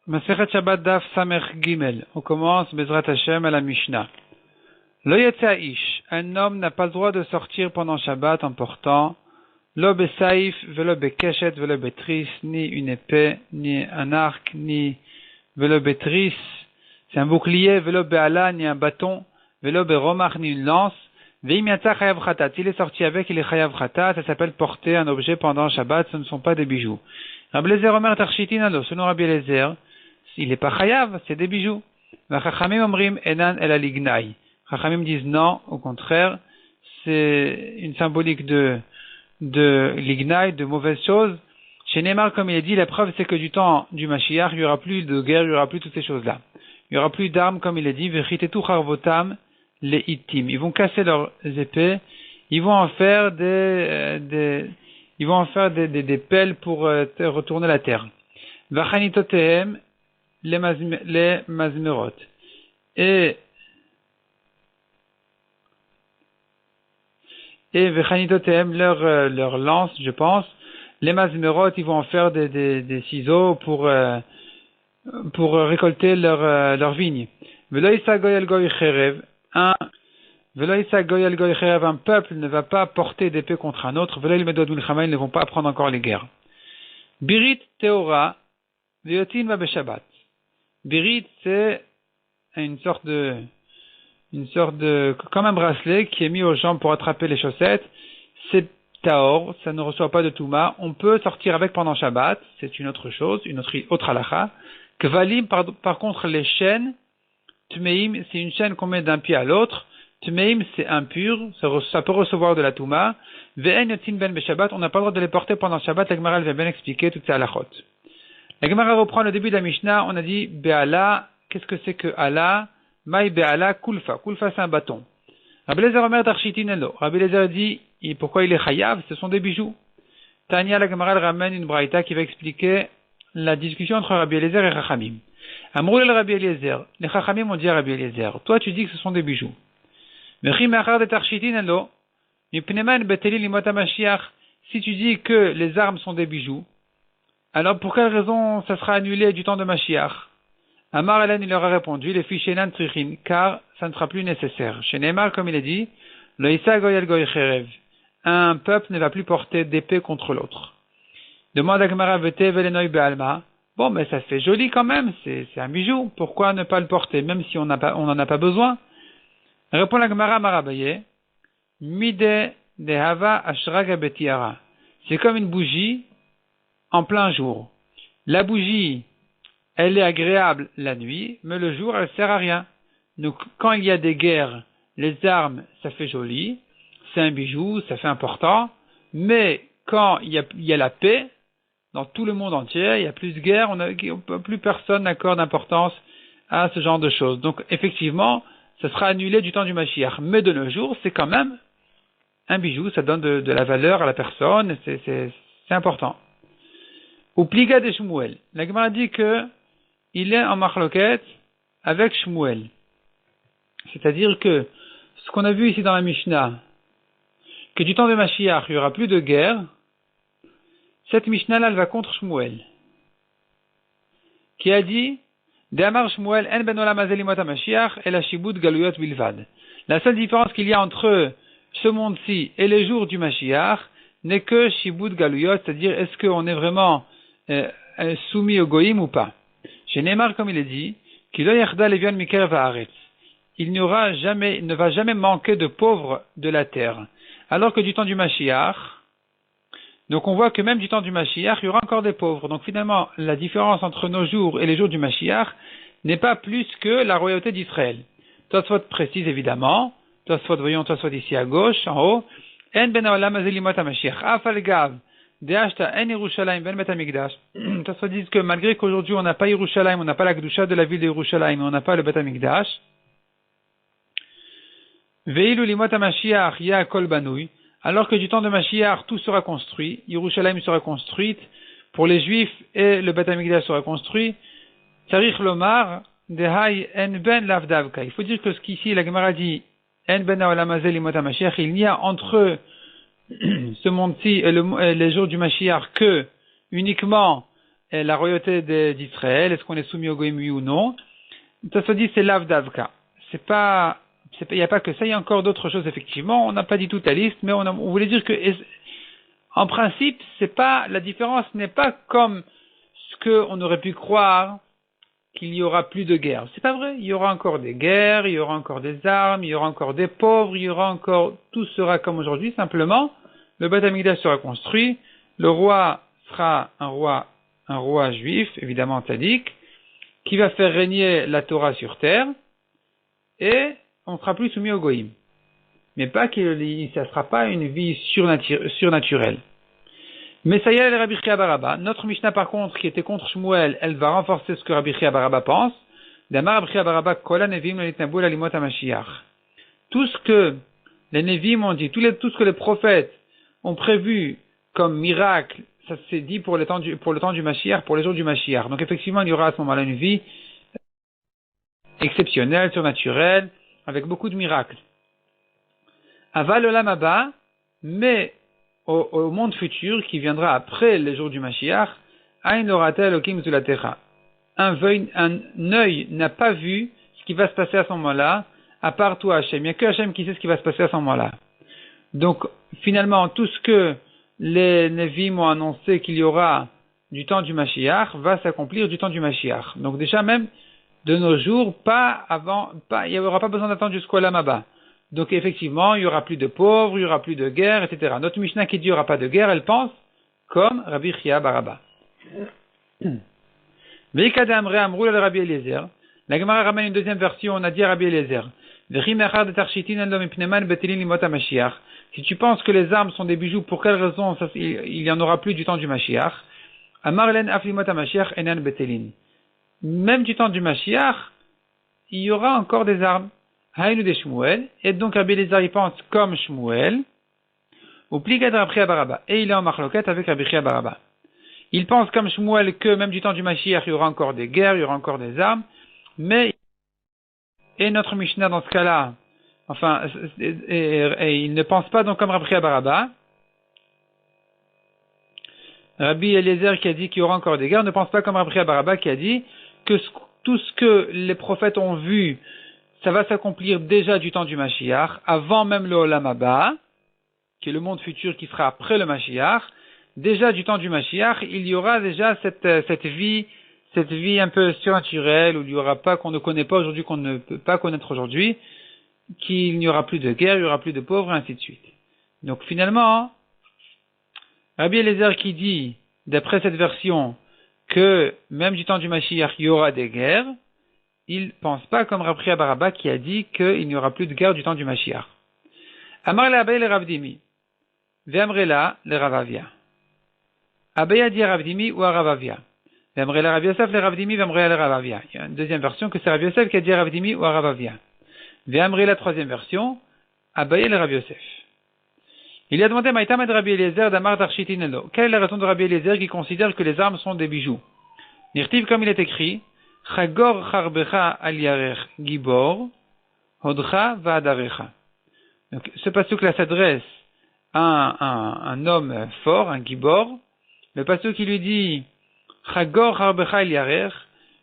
Masechet Shabbat Daf Samech Gimel. On commence Bezrat Hashem à la Mishnah. Lo yetsa ish. Un homme n'a pas le droit de sortir pendant Shabbat en portant lo besaif, velo bekeshet, velo betris, ni une épée, ni un arc, ni velo betris, c'est un bouclier, velo beala, ni un bâton, velo beromach, ni une lance. Veim yatsa chayav chatat. S'il est sorti avec, il est chayav chatat. Ça s'appelle porter un objet pendant Shabbat. Ce ne sont pas des bijoux. Rabbi Eliezer Omer Tarchitin Alo. Selon Rabbi Eliezer, il n'est pas chayav, c'est des bijoux. Chachamim omrim enan el alignai. Chachamim disent non, au contraire, c'est une symbolique de lignai, de mauvaises choses. Chez Neymar, comme il est dit, la preuve c'est que du temps du Mashiach, il n'y aura plus de guerre, il n'y aura plus toutes ces choses-là. Il n'y aura plus d'armes, comme il est dit, vechitetu charvotam les itim. Ils vont casser leurs épées, ils vont en faire des pelles pour retourner la terre. Vachanitotehem les mazmerot. Et vechanitotehem leur lance, je pense. Les mazmerot, ils vont en faire des ciseaux pour récolter leur vigne. Velo isa goy el goy cherev. Un peuple ne va pas porter d'épée contre un autre. Velo il medod milchama, ils ne vont pas apprendre encore les guerres. Birit teora veyotin va beshabbat. Birit, c'est une sorte de, comme un bracelet qui est mis aux jambes pour attraper les chaussettes. C'est taor, ça ne reçoit pas de touma. On peut sortir avec pendant Shabbat, c'est une autre chose, une autre halakha. Kvalim, par contre, les chaînes, tmeim, c'est une chaîne qu'on met d'un pied à l'autre. Tmeim, c'est impur, ça peut recevoir de la touma. Ve'en yotin ben beshabbat, on n'a pas le droit de les porter pendant Shabbat. La Gemara va bien expliquer toutes ces halakhot. La Gemara reprend le début de la Mishnah, on a dit Be'ala, qu'est-ce que c'est que Allah? Maï Be'ala Kulfa. Kulfa, c'est un bâton. Rabbi Eliezer Omer Tarchitin Elo. Rabbi Eliezer dit, pourquoi il est chayav? Ce sont des bijoux. Tania, la Gemara ramène une braïta qui va expliquer la discussion entre Rabbi Eliezer et Chachamim. Amroul el Rabbi Eliezer. Les Chachamim ont dit à Rabbi Eliezer, toi tu dis que ce sont des bijoux. Mechi Machar de Tarchitin Elo. Mipneman Betelil Limot HaMashiach. Si tu dis que les armes sont des bijoux, alors pour quelle raison ça sera annulé du temps de Mashiach? Amar Hélène, il leur a répondu, les fiches Enan Trichin, car ça ne sera plus nécessaire. Chez Neymar, comme il est dit, le Issa Goyal Goy Cherev, un peuple ne va plus porter d'épée contre l'autre. Demande à Gemara Vete Velenoy Be'alma. Bon, mais ça fait joli quand même, c'est un bijou. Pourquoi ne pas le porter, même si on n'en a pas besoin? Répond la Gemara Marabaye, Mide de Hava Ashraga Betiara. C'est comme une bougie en plein jour. La bougie, elle est agréable la nuit, mais le jour, elle sert à rien. Donc, quand il y a des guerres, les armes, ça fait joli, c'est un bijou, ça fait important, mais quand il y a la paix, dans tout le monde entier, il y a plus de guerre, plus personne n'accorde d'importance à ce genre de choses. Donc, effectivement, ça sera annulé du temps du Mashiach. Mais de nos jours, c'est quand même un bijou, ça donne de la valeur à la personne, c'est important. Ou pliga de Shmuel. La Gemara dit que il est en marloquette avec Shmuel. C'est-à-dire que ce qu'on a vu ici dans la Mishnah, que du temps de Mashiach, il n'y aura plus de guerre, cette Mishnah-là, elle va contre Shmuel. Qui a dit, De'amar Shmuel, en ben olam hazeh limot HaMashiach, el hashibud galuyot bilvad. La seule différence qu'il y a entre ce monde-ci et les jours du Mashiach n'est que shibud galuyot, c'est-à-dire est-ce qu'on est vraiment soumis au goïm ou pas. Chez Neymar, comme il est dit, il ne va jamais manquer de pauvres de la terre. Alors que du temps du Mashiach, donc on voit que même du temps du Mashiach, il y aura encore des pauvres. Donc finalement, la différence entre nos jours et les jours du Mashiach n'est pas plus que la royauté d'Israël. Tosfot précise évidemment, voyons Tosfot ici à gauche, en haut, En ben haolam hazeh limot HaMashiach, afal gav, Deashta en Yerushalayim ben Bet HaMikdash. Ça dit que malgré qu'aujourd'hui on n'a pas Yerushalayim, on n'a pas la Kedusha de la ville de Yerushalayim, on n'a pas le Bet HaMikdash. Veilu limot HaMashiach ya'akol banui. Alors que du temps de Mashiach tout sera construit, Yerushalayim sera construite pour les Juifs et le Bet HaMikdash sera construit. Tzarich lomar dehai en ben lavdavka. Il faut dire que ce qu'ici la Gemara dit en ben haolam hazeh limot HaMashiach, il n'y a entre ce monde-ci et les jours du Mashiach que uniquement la royauté d'Israël, est-ce qu'on est soumis au Goïm oui ou non? Ça se dit c'est l'Avdavka. Il n'y a pas que ça, il y a encore d'autres choses effectivement. On n'a pas dit toute la liste, mais on voulait dire que, en principe, la différence n'est pas comme ce qu'on aurait pu croire qu'il y aura plus de guerre. C'est pas vrai. Il y aura encore des guerres, il y aura encore des armes, il y aura encore des pauvres, il y aura encore, tout sera comme aujourd'hui. Simplement, le Beth Amikdash sera construit, le roi sera un roi juif, évidemment tzaddik, qui va faire régner la Torah sur terre, et on ne sera plus soumis au goïm. Mais pas que ça ne sera pas une vie surnaturelle. Mais ça y est, le Rabbi Chia bar Abba. Notre Mishnah, par contre, qui était contre Shmuel, elle va renforcer ce que Rabbi Chia bar Abba pense. D'Amar Rabbi Chia bar Abba, Kola Nevim l'itnabou la limot HaMashiach. Tout ce que les Nevim ont dit, tout ce que les prophètes ont prévu comme miracle, ça s'est dit pour le temps du Mashiach, pour les jours du Mashiach. Donc effectivement, il y aura à ce moment-là une vie exceptionnelle, surnaturelle, avec beaucoup de miracles. Aval olam haba, mais au monde futur qui viendra après les jours du Mashiach, Ain oratel okim zulatecha. Un œil n'a pas vu ce qui va se passer à ce moment-là, à part toi Hachem. Il n'y a que Hachem qui sait ce qui va se passer à ce moment-là. Donc finalement, tout ce que les Nevim ont annoncé qu'il y aura du temps du Mashiach va s'accomplir du temps du Mashiach. Donc déjà même de nos jours, il n'y aura pas besoin d'attendre jusqu'au olam haba. Donc effectivement, il n'y aura plus de pauvres, il n'y aura plus de guerre, etc. Notre Mishnah qui dit qu'il n'y aura pas de guerre, elle pense comme Rabbi Chia bar Abba. Rabbi Eliezer. La Gemara ramène une deuxième version, on a dit à Rabbi Eliezer. Si tu penses que les armes sont des bijoux, pour quelle raison il n'y en aura plus du temps du Mashiach? Même du temps du Mashiach, il y aura encore des armes. Haïnu de Shmuel, et donc Rabbi Eliezer il pense comme Shmuel, ou pligad Rabbi Chia bar Abba, et il est en marloquette avec Rabbi Chia bar Abba. Il pense comme Shmuel que même du temps du Mashiach, il y aura encore des guerres, il y aura encore des armes, mais, et notre Mishnah dans ce cas-là, et il ne pense pas donc comme Rabbi Chia bar Abba. Rabbi Eliezer qui a dit qu'il y aura encore des guerres ne pense pas comme Rabbi Chia bar Abba qui a dit que tout ce que les prophètes ont vu, ça va s'accomplir déjà du temps du Mashiach, avant même le olam haba, qui est le monde futur qui sera après le Mashiach. Déjà du temps du Mashiach, il y aura déjà cette vie un peu surnaturelle, où il y aura pas, qu'on ne connaît pas aujourd'hui, qu'on ne peut pas connaître aujourd'hui, qu'il n'y aura plus de guerre, il n'y aura plus de pauvres, et ainsi de suite. Donc finalement, Rabbi Eliezer qui dit, d'après cette version, que même du temps du Mashiach, il y aura des guerres, il ne pense pas comme Rabbi Chia bar Abba qui a dit qu'il n'y aura plus de guerre du temps du Mashiach. Amar le Abaye le Ravdimi, ve'amrela le Ravavia. Abaye a dit à Ravdimi ou à Ravavia. Ve'amrela Rav Yosef le Ravdimi, ve'amrela le Ravavia. Il y a une deuxième version que c'est Rav Yosef qui a dit à Ravdimi ou à Ravavia. Ve'amrela la troisième version, Abaye le Rav Yosef. Il a demandé à Maïtam et Rabbi Eliezer d'Amar d'Architinelo. Quelle est la raison de Rabbi Eliezer qui considère que les armes sont des bijoux? Nirtiv comme il est écrit, Chagor charbecha al yarech gibor, hodcha va'adarecha. Donc, ce pasuk-là s'adresse à un homme fort, un gibor. Le pasuk qui lui dit, Chagor charbecha al yarech,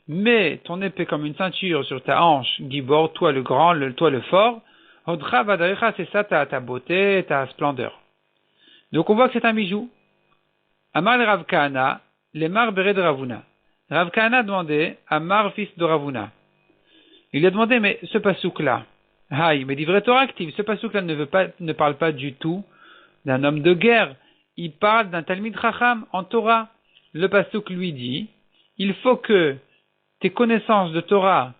mets ton épée comme une ceinture sur ta hanche, gibor, toi le grand, toi le fort. Hodcha va'adarecha, c'est ça ta beauté, ta splendeur. Donc on voit que c'est un bijou. Amar le Rav Kahana, les mar beret de Ravuna. Rav Kahana a demandé à Mar, fils de Ravuna. Il lui a demandé, mais ce pasouk-là, mais dit vrai Torah active, ce pasouk-là ne parle pas du tout d'un homme de guerre. Il parle d'un Talmid Chacham en Torah. Le pasouk lui dit, il faut que tes connaissances de Torah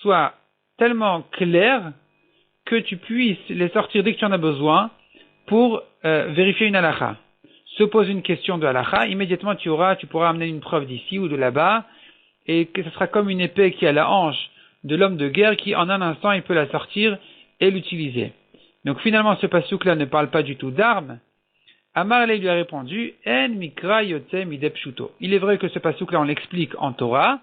soient tellement claires que tu puisses les sortir dès que tu en as besoin pour vérifier une halakha. Se pose une question de halakha, immédiatement tu pourras amener une preuve d'ici ou de là-bas, et que ce sera comme une épée qui a la hanche de l'homme de guerre qui en un instant il peut la sortir et l'utiliser. Donc finalement ce pasouk-là ne parle pas du tout d'armes. Amarle lui a répondu, En mikra yotze midep pshuto. Il est vrai que ce pasouk-là on l'explique en Torah,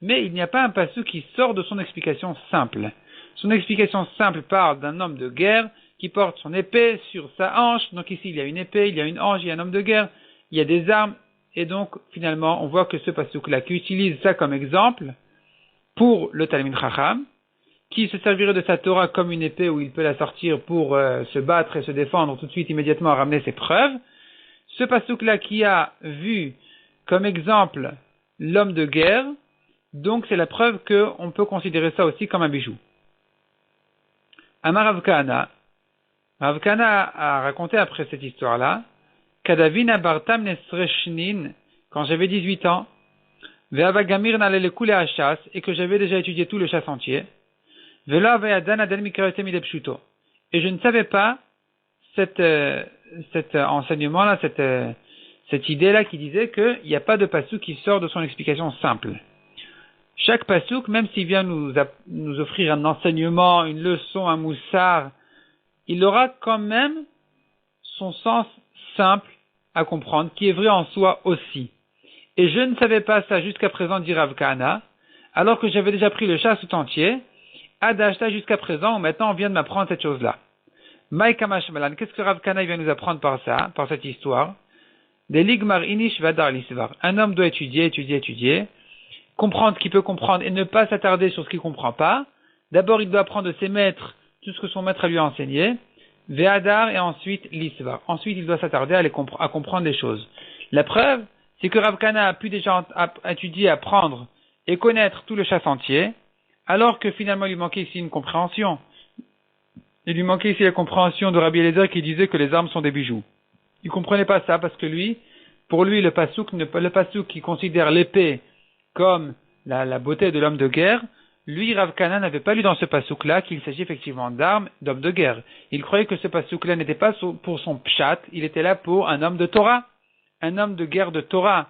mais il n'y a pas un pasouk qui sort de son explication simple. Son explication simple parle d'un homme de guerre qui porte son épée sur sa hanche. Donc ici, il y a une épée, il y a une hanche, il y a un homme de guerre, il y a des armes, Et donc, finalement, on voit que ce pasuk-là, qui utilise ça comme exemple pour le Talmid Chacham, qui se servirait de sa Torah comme une épée où il peut la sortir pour se battre et se défendre tout de suite, immédiatement, à ramener ses preuves. Ce pasuk-là qui a vu comme exemple l'homme de guerre, donc c'est la preuve qu'on peut considérer ça aussi comme un bijou. Amar Rav Kahana a raconté après cette histoire-là, Kadavina Bartam Nesreshnin, quand j'avais 18 ans, Ve'avagamir n'allait couler à chasse, et que j'avais déjà étudié tout le chasse entier, Ve'la ve'adan adel mikarete midepshuto. Et je ne savais pas cet enseignement-là, cette idée-là qui disait qu'il n'y a pas de pasuk qui sort de son explication simple. Chaque pasuk, même s'il vient nous offrir un enseignement, une leçon, un moussard, il aura quand même son sens simple à comprendre, qui est vrai en soi aussi. Et je ne savais pas ça jusqu'à présent, dit Rav Kahana, alors que j'avais déjà pris le chasse tout entier, Adashta jusqu'à présent, où maintenant on vient de m'apprendre cette chose-là. Maïkamash Malan, qu'est-ce que Rav Kahana vient nous apprendre par ça, par cette histoire? Des ligmar inish vadar lisvar. Un homme doit étudier, comprendre ce qu'il peut comprendre et ne pas s'attarder sur ce qu'il ne comprend pas. D'abord, il doit apprendre de ses maîtres tout ce que son maître lui a enseigné. Ve'adar et ensuite l'isvar. Ensuite, il doit s'attarder à comprendre les choses. La preuve, c'est que Rav Kahana a pu déjà étudier, apprendre et connaître tout le chasse entier, alors que finalement il lui manquait ici une compréhension. Il lui manquait ici la compréhension de Rabbi Eliezer qui disait que les armes sont des bijoux. Il comprenait pas ça parce que pour lui, le pasuk qui considère l'épée comme la beauté de l'homme de guerre, lui, Rav Kahana n'avait pas lu dans ce pasuk-là qu'il s'agit effectivement d'armes, d'hommes de guerre. Il croyait que ce pasuk-là n'était pas pour son pshat, il était là pour un homme de Torah, un homme de guerre de Torah.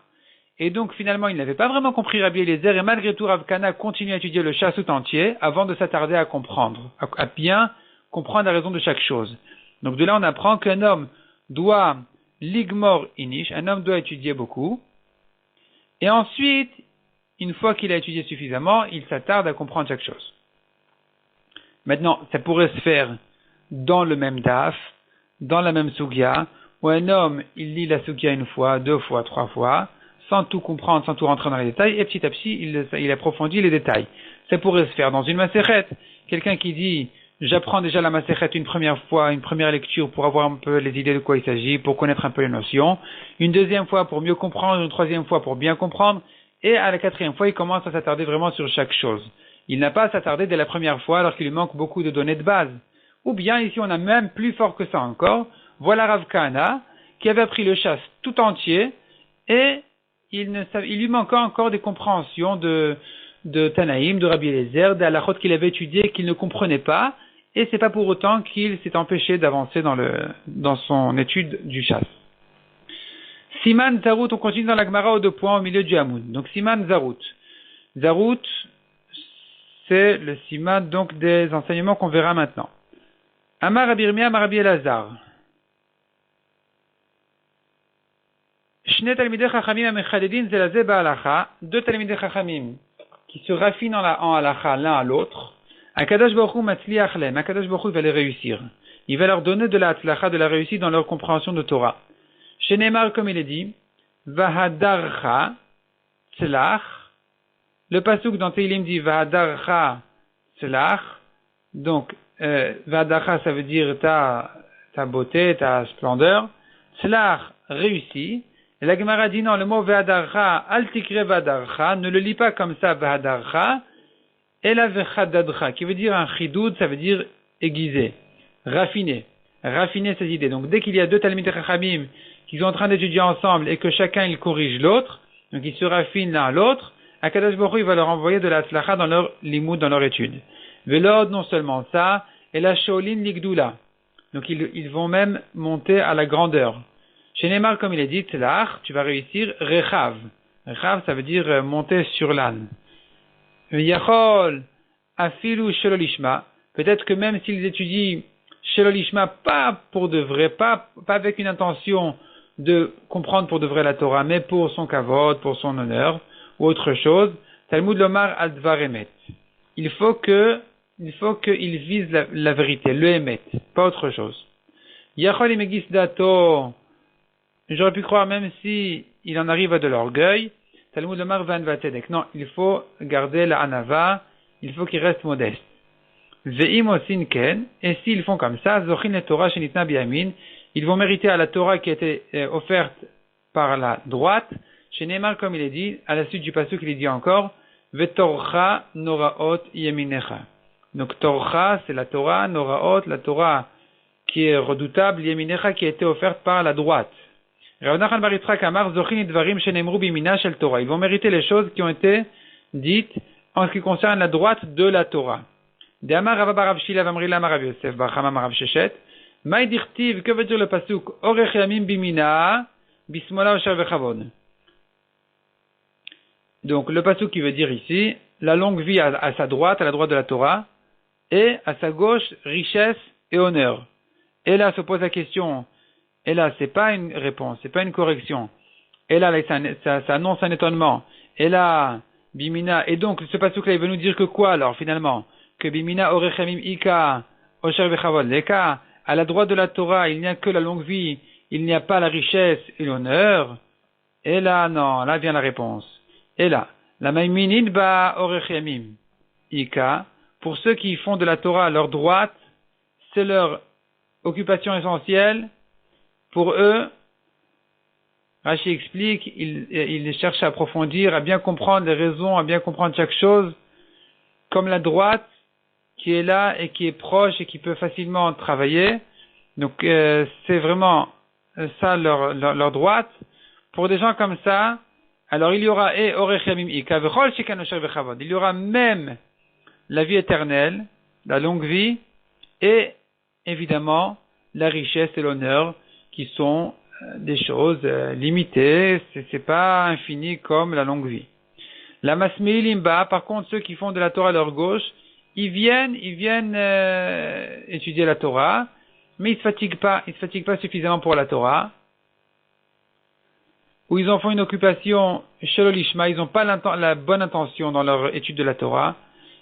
Et donc finalement, il n'avait pas vraiment compris Rabbi Eliezer, et malgré tout, Rav Kahana continue à étudier le chasse tout entier avant de s'attarder à comprendre, à bien comprendre la raison de chaque chose. Donc de là, on apprend qu'un homme doit ligmor inish, un homme doit étudier beaucoup, et ensuite, une fois qu'il a étudié suffisamment, il s'attarde à comprendre chaque chose. Maintenant, ça pourrait se faire dans le même daf, dans la même sugya, où un homme, il lit la sugya une fois, 2 fois, 3 fois, sans tout comprendre, sans tout rentrer dans les détails, et petit à petit, il approfondit les détails. Ça pourrait se faire dans une maseret. Quelqu'un qui dit, j'apprends déjà la maseret une première fois, une première lecture pour avoir un peu les idées de quoi il s'agit, pour connaître un peu les notions, une deuxième fois pour mieux comprendre, une troisième fois pour bien comprendre, et à la 4e fois, il commence à s'attarder vraiment sur chaque chose. Il n'a pas à s'attarder dès la première fois alors qu'il lui manque beaucoup de données de base. Ou bien, ici, on a même plus fort que ça encore. Voilà Rav Kahana, qui avait appris le chasse tout entier, et il lui manquait encore des compréhensions de Tanaïm, de Rabbi Eliezer, d'Halachot qu'il avait étudié, qu'il ne comprenait pas, et c'est pas pour autant qu'il s'est empêché d'avancer dans son étude du chasse. Siman Zarut, on continue dans la Gemara aux 2 points au milieu du Hamoud. Donc Siman Zarut. Zarut, c'est le Siman donc des enseignements qu'on verra maintenant. Amar Rabbi Yirmiyah, Amar Rabbi Elazar. Shne Talmidei Chachamim Amechadedin Zelazeh Ba'alacha. 2 Talmidei Chachamim qui se raffinent en halacha l'un à l'autre. Akadosh Baruch Hu Matzliach Lehem. Akadosh Baruch Hu va les réussir. Il va leur donner de la hatzlacha, de la réussite dans leur compréhension de Torah. Chez Neymar, comme il est dit, Vahadarcha Tzlach. Le pasuk dans Teilim dit Vahadarcha Tzlach. Donc, Vahadarcha, ça veut dire ta beauté, ta splendeur. Tzlach, réussi. Et la Gemara dit non, le mot Vahadarcha, al tikre Vahadarcha, ne le lis pas comme ça, Vahadarcha, et la Vechadadcha, qui veut dire un chidoud, ça veut dire aiguisé, raffiner ses idées. Donc, dès qu'il y a 2 Talmidei Chachamim qui sont en train d'étudier ensemble et que chacun il corrige l'autre, donc ils se raffinent l'un à l'autre, Akadosh Baruch Hu va leur envoyer de la tzlacha dans leur limoud, dans leur étude. Velod, non seulement ça, et la shaolin ligdoula. Donc ils vont même monter à la grandeur. Chez Neymar, comme il est dit, tzlach, tu vas réussir, rechav. Rechav, ça veut dire monter sur l'âne. Yachol, afilu shelolishma. Peut-être que même s'ils étudient shelolishma, pas pour de vrai, pas avec une intention de comprendre pour de vrai la Torah, mais pour son kavod, pour son honneur, ou autre chose, Talmud Lomar Advar Emet. Il faut qu'il vise la vérité, le Emet, pas autre chose. Yachol Imegis Dato, j'aurais pu croire même si il en arrive à de l'orgueil. Talmud Lomar Van Vatedek. Non, il faut garder la anava, il faut qu'il reste modeste. Ve'im osin ken, et s'ils font comme ça, zochin le Torah shenitna biyamin, ils vont mériter à la Torah qui a été offerte par la droite. Chez Neymar, comme il est dit, à la suite du pasuk, il est dit encore, Ve'torcha noraot yeminecha. Donc Torcha, c'est la Torah, noraot, la Torah qui est redoutable, yeminecha, qui a été offerte par la droite. Ils vont mériter les choses qui ont été dites en ce qui concerne la droite de la Torah. Que veut dire le pasuk? Donc le pasuk qui veut dire ici, la longue vie à sa droite, à la droite de la Torah, et à sa gauche, richesse et honneur. Et là se pose la question, et là c'est pas une réponse, c'est pas une correction. Et là ça annonce un étonnement. Et là, Bimina, et donc ce pasuk là il veut nous dire que quoi alors finalement? Que Bimina Orechamim Ika Osher Vechavod Leka, à la droite de la Torah il n'y a que la longue vie, il n'y a pas la richesse et l'honneur. Et là non, là vient la réponse. Et là, la Maiminid Ba Orechamim Ika, pour ceux qui font de la Torah leur droite, c'est leur occupation essentielle. Pour eux, Rashi explique, il cherche à approfondir, à bien comprendre les raisons, à bien comprendre chaque chose, comme la droite qui est là et qui est proche et qui peut facilement travailler. Donc c'est vraiment ça leur droite. Pour des gens comme ça, alors il y aura il y aura même la vie éternelle, la longue vie, et évidemment la richesse et l'honneur qui sont des choses limitées, c'est pas infini comme la longue vie. La Masmeilimba, par contre, ceux qui font de la Torah à leur gauche, ils viennent étudier la Torah, mais ils se fatiguent pas suffisamment pour la Torah, ou ils en font une occupation shelolishma, ils n'ont pas la bonne intention dans leur étude de la Torah,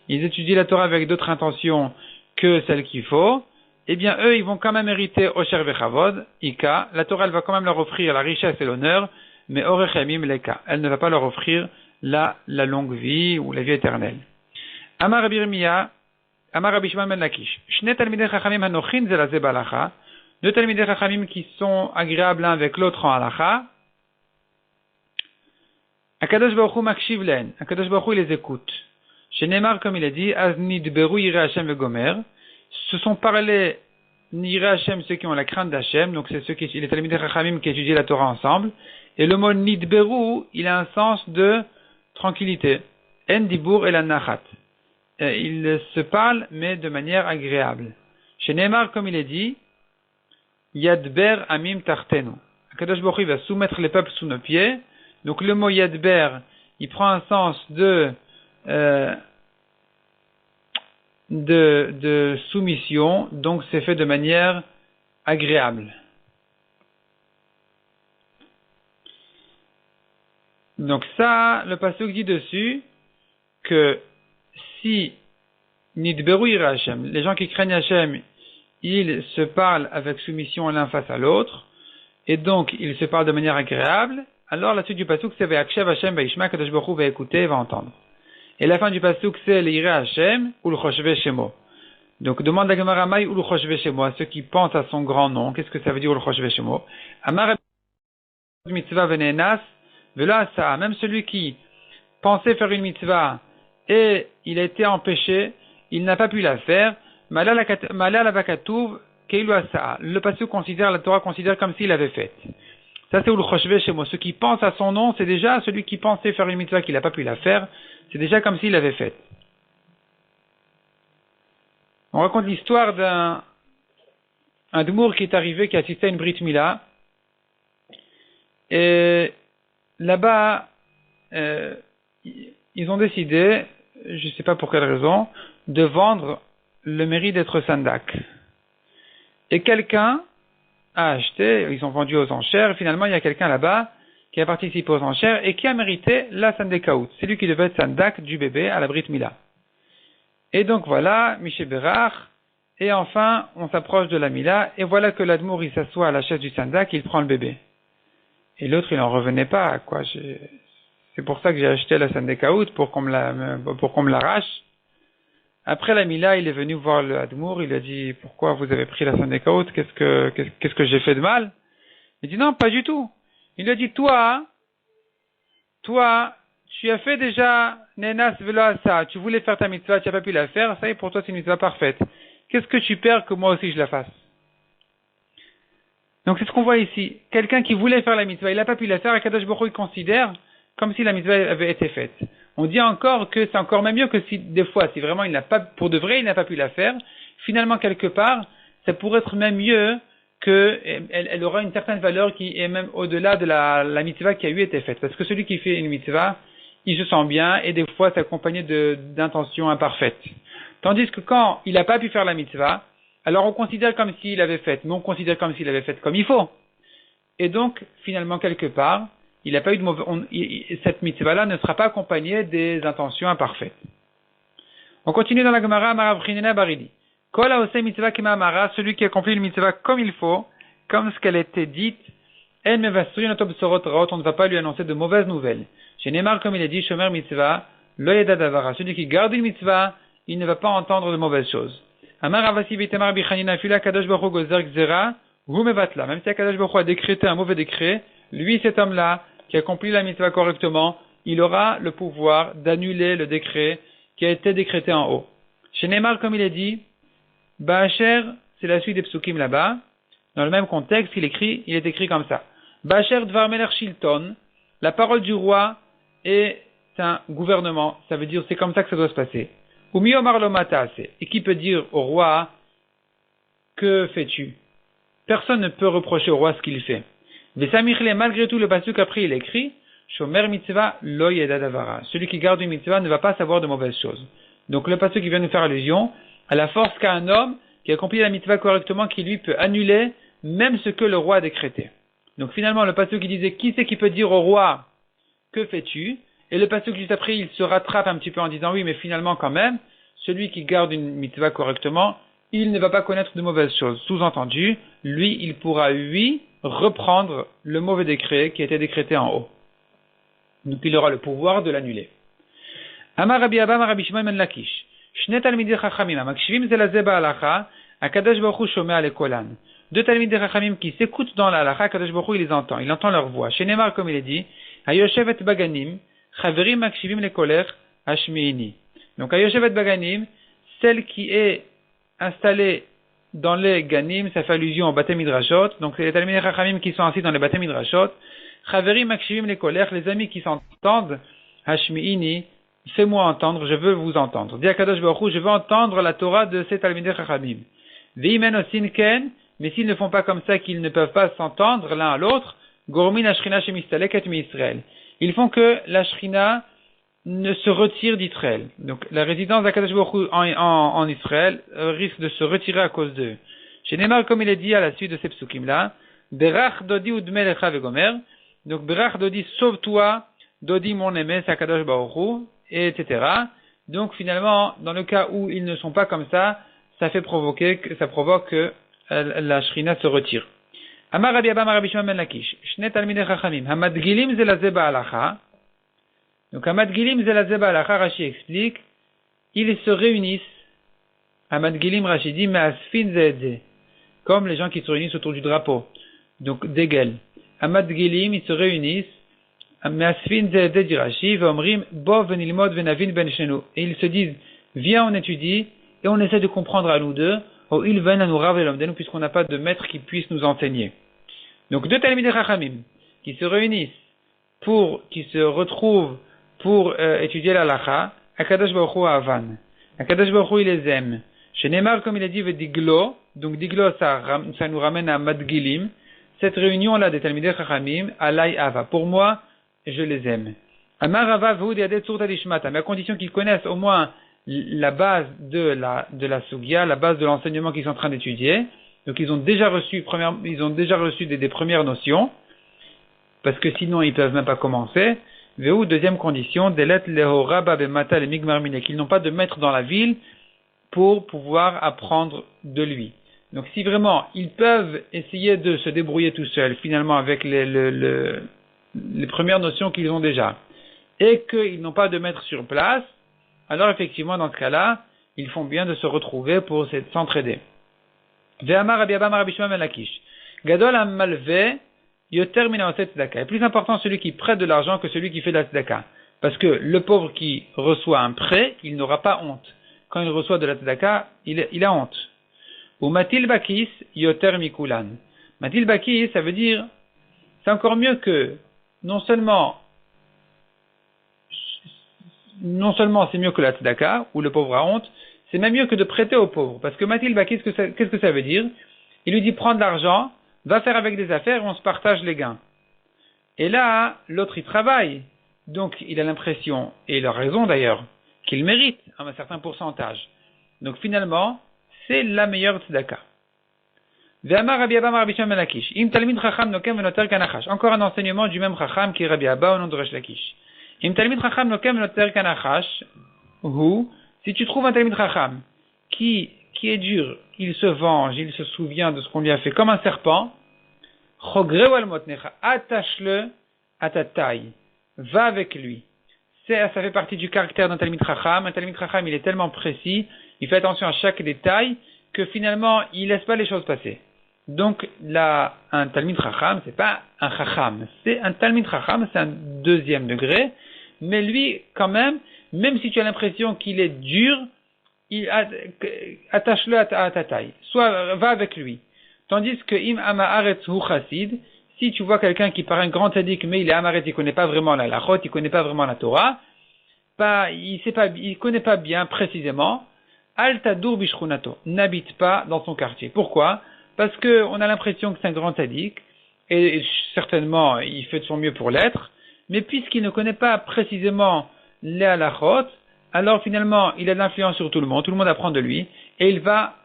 ils étudient la Torah avec d'autres intentions que celles qu'il faut, eh bien eux ils vont quand même hériter Osher Vechavod, Ika, la Torah elle va quand même leur offrir la richesse et l'honneur, mais Orechamim Leka, elle ne va pas leur offrir la longue vie ou la vie éternelle. Amar Rabbi Yirmiyah, Amar Rabbi Shimon ben Lakish, Shne Talmidei Chachamim Hanochin Zelazeh Balacha, deux Talmidei Chachamim qui sont agréables l'un avec l'autre en halacha, Akadosh Baruch Hu Makshiv Len, Akadosh Baruch Hu il les écoute. Chez Neymar, comme il a dit, Aznid Beru Yireh Hashem Vegomer, se sont parlé Yireh Hashem, ceux qui ont la crainte d'Hashem, donc c'est ceux les Talmidei Chachamim qui étudient la Torah ensemble, et le mot Nidberu, il a un sens de tranquillité. En Dibour et la Nachat. Ils se parlent, mais de manière agréable. Chez Neymar, comme il est dit, Yadber Amim Tartenu. Akadosh Baruch Hu va soumettre les peuples sous nos pieds. Donc le mot Yadber, il prend un sens de soumission, donc c'est fait de manière agréable. Donc ça, le pasuk dit dessus que si Nidberu Yireh Hashem, les gens qui craignent Hashem, ils se parlent avec soumission l'un face à l'autre, et donc ils se parlent de manière agréable, alors la suite du pasuk c'est Ve'akshev Hashem Ve'ishma, Kadosh Baruch Hu va écouter et va entendre. Et la fin du pasuk c'est L'Yireh Hashem ou l'Choshve Shemo. Donc demande la Gemara Maï ou l'Choshve Shemo, à ceux qui pensent à son grand nom, qu'est-ce que ça veut dire ou l'Choshve Shemo? Amar mitzvah venenas Vela ça, même celui qui pensait faire une mitzvah et il a été empêché, il n'a pas pu la faire, Malal Avakatuv Keilu Asa. Le pasuk considère, la Torah considère comme s'il l'avait fait. Ça c'est où le Choshve Shemo. Ceux qui pensent à son nom, c'est déjà celui qui pensait faire une mitzvah qu'il n'a pas pu la faire, c'est déjà comme s'il l'avait fait. On raconte l'histoire d'un Dmour qui est arrivé, qui a assisté à une Brit Mila, et là-bas, ils ont décidé, je ne sais pas pour quelle raison, de vendre le mérite d'être sandak. Et quelqu'un a acheté, ils ont vendu aux enchères, et finalement il y a quelqu'un là-bas qui a participé aux enchères et qui a mérité la sandekaout. C'est lui qui devait être sandak du bébé à la Brit Mila. Et donc voilà, Miché Berach, et enfin on s'approche de la Mila, et voilà que l'Admour il s'assoit à la chaise du sandak, il prend le bébé. Et l'autre, il en revenait pas, quoi. C'est pour ça que j'ai acheté la Sandekaout, pour qu'on me l'arrache. Après la Mila, il est venu voir le Hadmour, il a dit, pourquoi vous avez pris la Sandekaout? Qu'est-ce que j'ai fait de mal? Il dit, non, pas du tout. Il a dit, toi, tu as fait déjà Nenas Vela ça, tu voulais faire ta mitzvah, tu n'as pas pu la faire, ça y est, pour toi c'est une mitzvah parfaite. Qu'est-ce que tu perds que moi aussi je la fasse? Donc c'est ce qu'on voit ici. Quelqu'un qui voulait faire la mitzvah, il n'a pas pu la faire, et Kadosh Baruch Hu, il considère comme si la mitzvah avait été faite. On dit encore que c'est encore même mieux que si, des fois, si vraiment il n'a pas, pour de vrai, il n'a pas pu la faire, finalement quelque part, ça pourrait être même mieux elle aura une certaine valeur qui est même au-delà de la mitzvah qui a eu été faite. Parce que celui qui fait une mitzvah, il se sent bien, et des fois c'est accompagné d'intentions imparfaites. Tandis que quand il n'a pas pu faire la mitzvah, alors on considère comme s'il avait fait, mais on considère comme s'il avait fait comme il faut. Et donc, finalement, quelque part, il n'a pas eu de mauvais, cette mitzvah-là ne sera pas accompagnée des intentions imparfaites. On continue dans la Gemara, Amarav Chinena Baridi. Kol haoseh mitzvah kema amara, celui qui accomplit une mitzvah comme il faut, comme ce qu'elle était dite, en mevasri noto bsorot raot, on ne va pas lui annoncer de mauvaises nouvelles. Chez Neymar, comme il est dit, shomer mitzvah, lo yeda davara, celui qui garde une mitzvah, il ne va pas entendre de mauvaises choses. Amar avasi vitamar bichanina fila kadosh baruch hu gozer gzera, hu mevatla. Même si Kadosh baruch hu a décrété un mauvais décret, lui, cet homme-là, qui accomplit la mitzvah correctement, il aura le pouvoir d'annuler le décret qui a été décrété en haut. Chez Neymar, comme il est dit, Ba'asher, c'est la suite des psukim là-bas. Dans le même contexte, il est écrit comme ça. Ba'asher dvar melech shilton, la parole du roi est un gouvernement. Ça veut dire, c'est comme ça que ça doit se passer. Ou mi omar lo matase. Et qui peut dire au roi, que fais-tu? Personne ne peut reprocher au roi ce qu'il fait. Vesamichle, malgré tout, le pasuk après, il écrit, shomer mitzvah lo yeda davara. Celui qui garde une mitzvah ne va pas savoir de mauvaises choses. Donc le pasuk qui vient nous faire allusion à la force qu'a un homme qui accomplit la mitzvah correctement, qui lui peut annuler même ce que le roi a décrété. Donc finalement, le pasuk qui disait, qui c'est qui peut dire au roi, que fais-tu? Et le pasuk juste après, il se rattrape un petit peu en disant, oui, mais finalement quand même, celui qui garde une mitzvah correctement, il ne va pas connaître de mauvaises choses. Sous-entendu, lui, il pourra, reprendre le mauvais décret qui a été décrété en haut. Donc il aura le pouvoir de l'annuler. Amar Rabbi Abba, Amar Rabbi Shimon ben Lakish. Shne talmidei chachamim, amakshivim zelazeh ba'alacha, akadosh baruch hu shomea lekolan. Deux talmidei chachamim qui s'écoutent dans la halacha, akadosh baruch hu il les entend, il entend leur voix. Chez Neymar, comme il est dit, hayoshevet baganim, chaverim makshivim lekoler, hashmiini. Donc hayoshevet baganim, celle qui est installée dans les ganim, ça fait allusion au Batem Midrashot, donc c'est les talmidei chachamim qui sont assis dans les Batem Midrashot, chaverim makshivim lekoler, les amis qui s'entendent, hashmiini, fais-moi entendre, je veux vous entendre. Dis à Kadosh Baruch Hu, je veux entendre la Torah de ces Talmidei Chachamim. V'imen osin ken, mais s'ils ne font pas comme ça, qu'ils ne peuvent pas s'entendre l'un à l'autre, gormin ashrina shemistaleket mi Israël. Ils font que la shrina ne se retire d'Israël. Donc la résidence d'Akadosh Baruch Hu en Israël risque de se retirer à cause d'eux. Chez Neymar, comme il est dit à la suite de ces psukim là, Berach dodi udme lecha vegomer. Donc Berach dodi, sauve-toi, dodi mon aimé, c'est Akadosh Baruch Hu, etc. Donc finalement, dans le cas où ils ne sont pas comme ça provoque que la shrina se retire. Amar Rabbi Abba, Amar Rabbi Shimon ben Lakish, Shne talmidei chachamim, hamadgilim zelazeh ba'alacha. Donc hamadgilim zelazeh ba'alacha, Rashi explique, ils se réunissent, hamadgilim Rashi dit, me'asfin ze'edze, comme les gens qui se réunissent autour du drapeau, donc d'Egel. Hamadgilim, ils se réunissent, et ils se disent, viens on étudie, et on essaie de comprendre à nous deux, puisqu'on n'a pas de maître qui puisse nous enseigner. Donc deux talmidei chachamim, qui se réunissent, qui se retrouvent pour étudier la lacha, Akadosh Baruch Hu avan. Akadosh Baruch Hu il les aime. Chez Neymar, comme il a dit, diglo, donc diglo ça nous ramène à madgilim, cette réunion-là des talmidei chachamim, alay ava, pour moi, je les aime. Amar Rava v'hu diadet surta lishmata, mais à condition qu'ils connaissent au moins la base de la sugya, la base de l'enseignement qu'ils sont en train d'étudier. Donc ils ont déjà reçu des premières notions, parce que sinon ils peuvent même pas commencer. V'hu, deuxième condition, delet leho rabba b'mata le migmar mine, qu'ils n'ont pas de maître dans la ville pour pouvoir apprendre de lui. Donc si vraiment ils peuvent essayer de se débrouiller tout seuls, finalement avec les premières notions qu'ils ont déjà, et qu'ils n'ont pas de maître sur place, alors effectivement dans ce cas-là, ils font bien de se retrouver pour s'entraider. Ve'amar Rabbi Abba Amar Rabbi Shimon ben Lakish. Gadol ha-malveh yoter min ha'oseh tzedaka. Est plus important celui qui prête de l'argent que celui qui fait de la tzedaka. Parce que le pauvre qui reçoit un prêt, il n'aura pas honte. Quand il reçoit de la tzedaka, il a honte. Ou matil bakis yoter mikulan. Matil bakis, ça veut dire, c'est encore mieux que, non seulement c'est mieux que la tzedaka, où le pauvre a honte, c'est même mieux que de prêter au pauvre. Parce que matil bakis, qu'est-ce que ça veut dire? Il lui dit, prends de l'argent, va faire avec des affaires et on se partage les gains. Et là, l'autre il travaille. Donc il a l'impression, et il a raison d'ailleurs, qu'il mérite un certain pourcentage. Donc finalement, c'est la meilleure tzedaka. Ve'amar Rabbi Abba Amar Rabbi Shimon ben Lakish. Im talmid chacham nokem venoter kanachash. Encore un enseignement du même chacham qui est Rabbi Abba au nom de Resh Lakish. Im talmid chacham nokem venoter kanachash. Ou, si tu trouves un talmid chacham qui est dur, il se venge, il se souvient de ce qu'on lui a fait comme un serpent, chogreu al motnecha, attache-le à ta taille. Va avec lui. Ça fait partie du caractère d'un talmid chacham. Un talmid chacham, il est tellement précis, il fait attention à chaque détail, que finalement, il laisse pas les choses passer. Donc, là, un talmid chacham, c'est pas un chacham. C'est un talmid chacham, c'est un deuxième degré. Mais lui, quand même si tu as l'impression qu'il est dur, attache-le à ta taille. Soit, va avec lui. Tandis que im amaaretz hu chassid, si tu vois quelqu'un qui paraît un grand tzaddik, mais il est amaret, il connaît pas vraiment la halachot, il connaît pas vraiment la Torah, il connaît pas bien précisément, al tadur bishchunato, n'habite pas dans son quartier. Pourquoi? Parce que on a l'impression que c'est un grand tzaddik, et certainement il fait de son mieux pour l'être, mais puisqu'il ne connaît pas précisément les halachot, alors finalement il a de l'influence sur tout le monde apprend de lui, et il va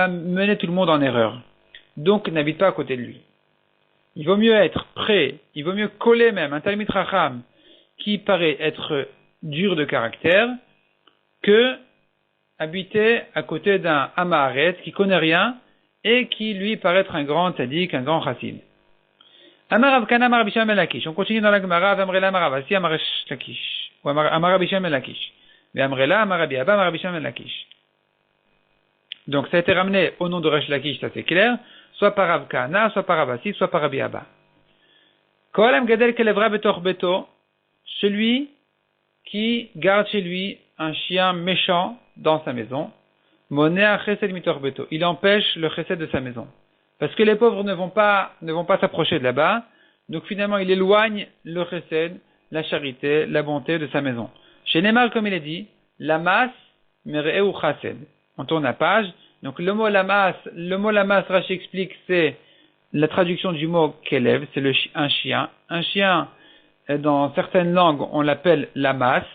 mener tout le monde en erreur. Donc n'habite pas à côté de lui. Il vaut mieux être prêt, il vaut mieux coller même un talmid chacham qui paraît être dur de caractère que habiter à côté d'un amaharet qui connaît rien et qui lui paraît être un grand tzaddik, un grand chassid. Amar Rav Kana Amar Rabbi Shimon ben Lakish. On continue dans la Gemara. Amrela Amar Rav Asi Amar Resh Lakish. Ou Amar Rabbi Shimon ben Lakish. Mais Amrela Amar Rabbi Abba Amar Rabbi Shimon ben Lakish. Donc ça a été ramené au nom de Resh Lakish, ça c'est clair. Soit par Rav Kana, soit par Rav Asi, soit par Rabbi Abba. Koalem Gadel Kelevra Betor Beto. Celui qui garde chez lui un chien méchant dans sa maison. Monea Chesed Mitor Beto. Il empêche le Chesed de sa maison. Parce que les pauvres ne vont pas s'approcher de là-bas. Donc finalement, il éloigne le chesed, la charité, la bonté de sa maison. Chez Neymar, comme il est dit, lamas mereu chased. On tourne la page. Donc le mot lamas, Rashi explique, c'est la traduction du mot kelev, c'est un chien. Un chien, dans certaines langues, on l'appelle lamas.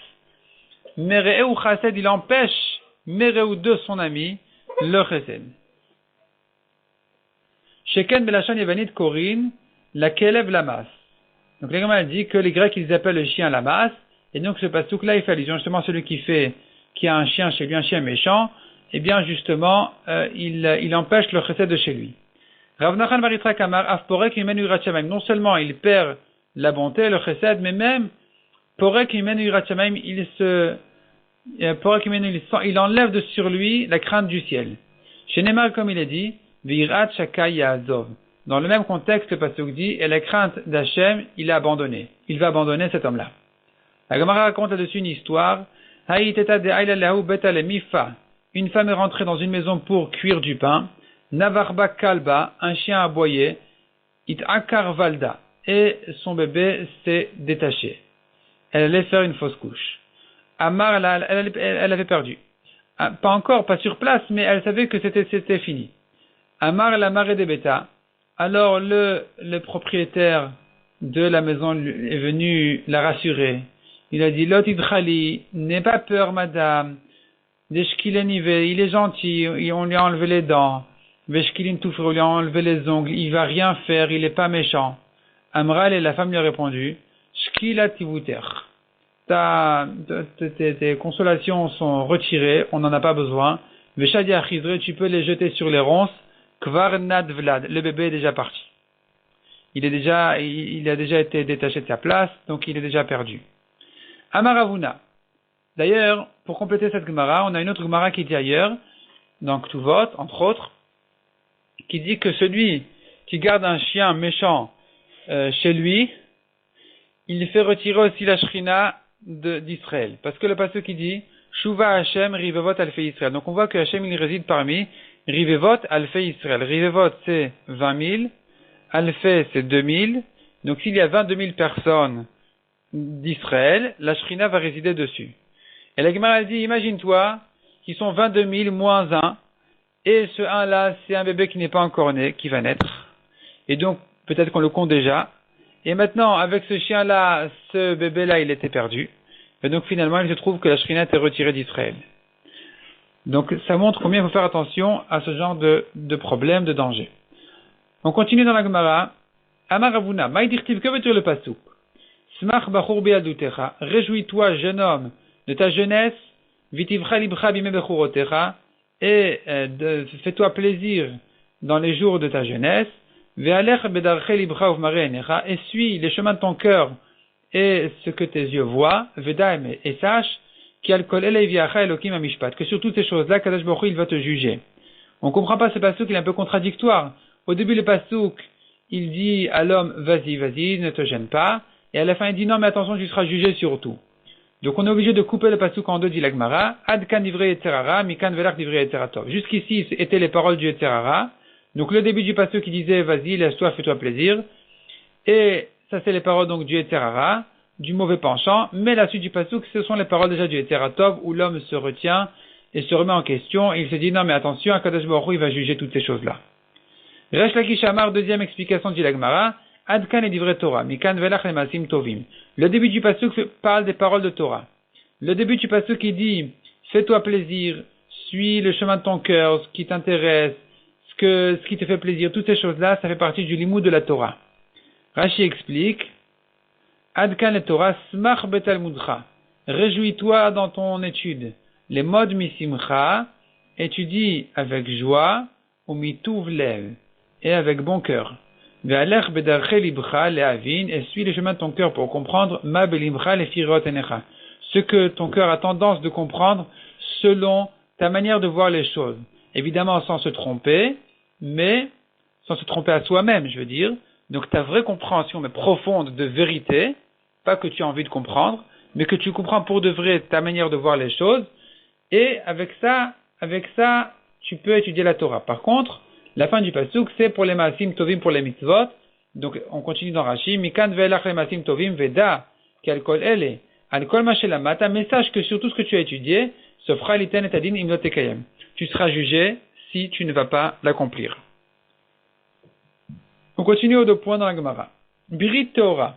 Mereu chased, il empêche mereu de son ami, le chesed. Sheken Belachon Yevanit Korin, la Kelev Lamas. Donc, l'Agma dit que les Grecs, ils appellent le chien Lamas, et donc ce pasouk-là, il fait allusion justement à celui qui a un chien chez lui, un chien méchant, eh bien, justement, il empêche le chesed de chez lui. Rav Nachman bar Yitzchak Amar, Af Porek Yimenu Yirat Shamayim. Non seulement il perd la bonté, le chesed, mais même, Porek Yimenu Yirat Shamayim, il enlève de sur lui la crainte du ciel. Chez Neymar, comme il est dit, Virat Shakai Yazov. Dans le même contexte, le pasuk dit, et la crainte d'Hachem, il a abandonné. Il va abandonner cet homme-là. La Gemara raconte là-dessus une histoire. Une femme est rentrée dans une maison pour cuire du pain. Navarba Kalba, un chien a aboyé. Itakar Valda. Et son bébé s'est détaché. Elle allait faire une fausse couche. Amar, elle avait perdu. Pas sur place, mais elle savait que c'était fini. Amar la marée des bêtas. Alors le propriétaire de la maison est venu la rassurer. Il a dit, Lot idchali, n'aie pas peur madame. Deshkilenive, il est gentil, on lui a enlevé les dents. Veshkilin toufre, on lui a enlevé les ongles, il va rien faire, il est pas méchant. Amral et la femme lui a répondu, Shkila tivuter. Tes consolations sont retirées, on n'en a pas besoin. Veshadi achizre, tu peux les jeter sur les ronces. Kvar nad vlad, le bébé est déjà parti. Il a déjà été détaché de sa place, donc il est déjà perdu. Amar Ravuna. D'ailleurs, pour compléter cette Gemara, on a une autre Gemara qui dit ailleurs, dans Ktuvot, entre autres, qui dit que celui qui garde un chien méchant chez lui, il fait retirer aussi la Shrina d'Israël. Parce que le passage qui dit Shuva Hashem Rivevot Alfei Israël. Donc on voit que Hashem il réside parmi Rivevot Alfei Israël. Rivevot c'est 20 000, Alfei c'est 2000. Donc s'il y a 22 000 personnes d'Israël, la Shrina va résider dessus. Et la Gemara dit, imagine-toi qu'ils sont 22 000 moins 1, et ce 1 là c'est un bébé qui n'est pas encore né, qui va naître. Et donc peut-être qu'on le compte déjà. Et maintenant, avec ce chien-là, ce bébé-là, il était perdu. Et donc finalement, il se trouve que la Shrina est retirée d'Israël. Donc ça montre combien il faut faire attention à ce genre de problème, de danger. On continue dans la Gemara. Amar Ravuna, Maïdirtiv, que veut dire le pasuk? Smach bachur be'adutecha, réjouis-toi, jeune homme, de ta jeunesse, vitivcha libcha bime bechurotecha, et fais-toi plaisir dans les jours de ta jeunesse. Ve'alech bedarche libcha uvmare enecha, et suis les chemins de ton cœur et ce que tes yeux voient, vedaim, et sache qu'al kol elei viacha elokim amishpat, que sur toutes ces choses-là, Kadosh Baruch Hu, il va te juger. On comprend pas ce pasuk, il est un peu contradictoire. Au début, le pasuk, il dit à l'homme, vas-y, ne te gêne pas, et à la fin, il dit non, mais attention, tu seras jugé sur tout. Donc on est obligé de couper le pasuk en deux, dit la Gemara, ad kan divrei yetzerara, mikan velach divrei yetzeratov. Jusqu'ici, étaient les paroles du yetzerara. Donc le début du pasuk qui disait vas-y, laisse-toi, fais-toi plaisir. Et ça c'est les paroles donc du Yetzerara, du mauvais penchant, mais la suite du pasuk ce sont les paroles déjà du Yetzeratov où l'homme se retient et se remet en question et il se dit non mais attention, Akadosh Baruch Hu il va juger toutes ces choses-là. Resh Lakish Amar, deuxième explication du Gemara, Adkan et divrei Torah, mikan velach lemasim tovim. Le début du pasuk parle des paroles de Torah. Le début du pasuk qui dit fais-toi plaisir, suis le chemin de ton cœur, ce qui t'intéresse, ce qui te fait plaisir, toutes ces choses-là, ça fait partie du limoud de la Torah. Rashi explique, Adkan le Torah, smach betalmudcha, réjouis-toi dans ton étude. Les modes misimcha, étudie avec joie, ou mituv lev, et avec bon cœur. Ve'alech bedarche libcha le'avin, et suis le chemin de ton cœur pour comprendre, ma belimcha lefirot enecha, ce que ton cœur a tendance de comprendre selon ta manière de voir les choses. Évidemment sans se tromper, mais sans se tromper à soi-même, je veux dire. Donc ta vraie compréhension, mais profonde de vérité, pas que tu as envie de comprendre, mais que tu comprends pour de vrai ta manière de voir les choses, et avec ça, tu peux étudier la Torah. Par contre, la fin du pasuk, c'est pour les maasim tovim, pour les mitzvot. Donc on continue dans Rashi, mikan ve'elach les maasim tovim veda qu'al kol ele, al kol ma shelamata, mais sache que sur tout ce que tu as étudié, sofra liten et adin imlot tekayem. Tu seras jugé si tu ne vas pas l'accomplir. On continue aux deux points dans la Gemara. Birit Torah.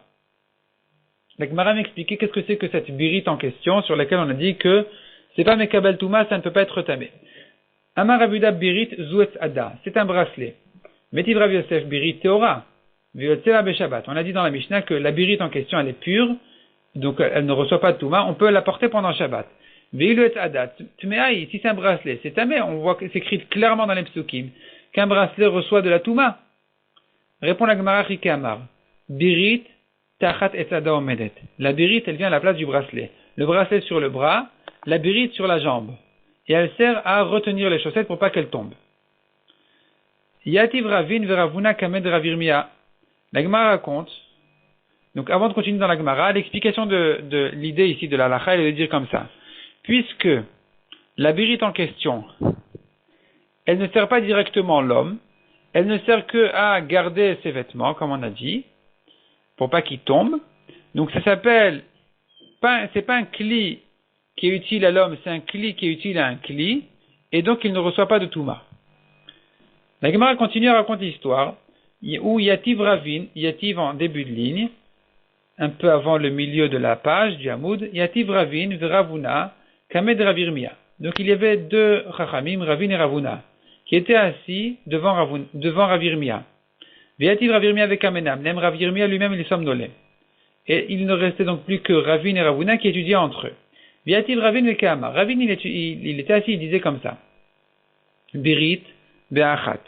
La Gemara m'expliquait qu'est-ce que c'est que cette birit en question, sur laquelle on a dit que c'est pas Mekabel Touma, ça ne peut pas être tamé. Amar Abuda Birit Zuetz Ada. C'est un bracelet. Metiv Rav Yosef Birit Torah. Viotzera Beshabbat. On a dit dans la Mishnah que la birit en question, elle est pure, donc elle ne reçoit pas de Touma, on peut la porter pendant Shabbat. Veiluet Adat, Tmeaï, si c'est un bracelet, c'est tamé, on voit que c'est écrit clairement dans les psukim, qu'un bracelet reçoit de la Touma. Répond la Gemara Rike Amar. Birit, Tachat Etzada Omedet. La birit, elle vient à la place du bracelet. Le bracelet sur le bras, la birit sur la jambe. Et elle sert à retenir les chaussettes pour pas qu'elles tombent. Yativ Ravin Veravuna Kamed Ravirmia. La Gemara raconte, donc avant de continuer dans la Gemara, l'explication de l'idée ici de la halakha, elle est de dire comme ça. Puisque la birit en question, elle ne sert pas directement l'homme, elle ne sert que à garder ses vêtements, comme on a dit, pour pas qu'ils tombent. Donc ça s'appelle, c'est pas un kli qui est utile à l'homme, c'est un kli qui est utile à un kli, et donc il ne reçoit pas de touma. La Gemara continue à raconter l'histoire, où Yativ Ravin, Yativ en début de ligne, un peu avant le milieu de la page du Hamoud, Yativ Ravin, Veravuna, Kamed Ravirmia. Donc il y avait deux Chachamim, Ravin et Ravuna, qui étaient assis devant Ravirmia. Yativ Ravirmia avec Amenam, même Ravirmia lui-même il est somnolé. Et il ne restait donc plus que Ravin et Ravuna qui étudiaient entre eux. Yativ Ravin et Kama. Ravin il était assis, il disait comme ça. Birit, Be'achat.